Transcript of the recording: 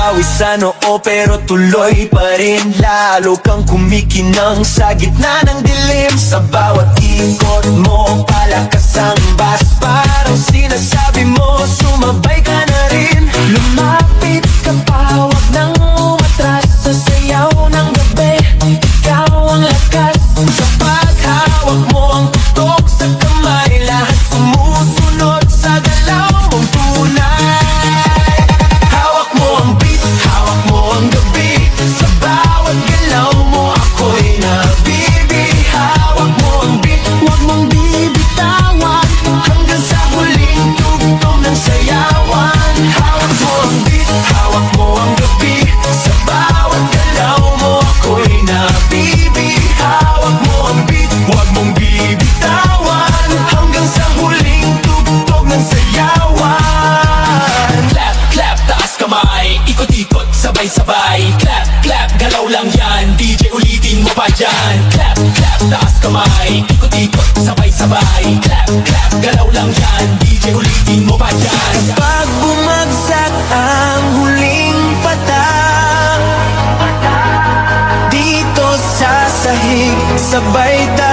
pawis sa noo pero tuloy pa rin. Lalo kang kumikinang sa gitna ng dilim. Sa bawat ikot mo, palakas ang bas. Parang sinasabi mo, sumabay ka na rin. Lumapit ka pa, wag nang umatras. Sa sayaw ng gabi, ikaw ang lakas. Sa paghawak mo ang tutok sa kamay, lahat sumusunod sa galaw mong tunay. Hawak mo ang beat, hawak mo ang gabi. Sa bawat galaw mo ako'y nabibi. Hawak mo ang beat, wag mong bibitawan, hanggang sa huling tugtog ng sayawan. Hawak mo ang beat, hawak mo ang gabi. Sa bawat galaw mo ako'y nabibi. Hawak mo ang beat, wag mong bibitawan, hanggang sa huling tugtog ng sayawan. Clap, clap, taas kamay, ikot-ikot, sabay-sabay. Clap, clap, galaw lang yan, DJ ulitin mo pa dyan. Clap, clap, taas kamay, ikot-ikot, sabay-sabay. Clap, clap, galaw lang yan, DJ ulitin mo pa dyan. Pag bumagsak ang huling patak, dito sa sahig, sabay tayo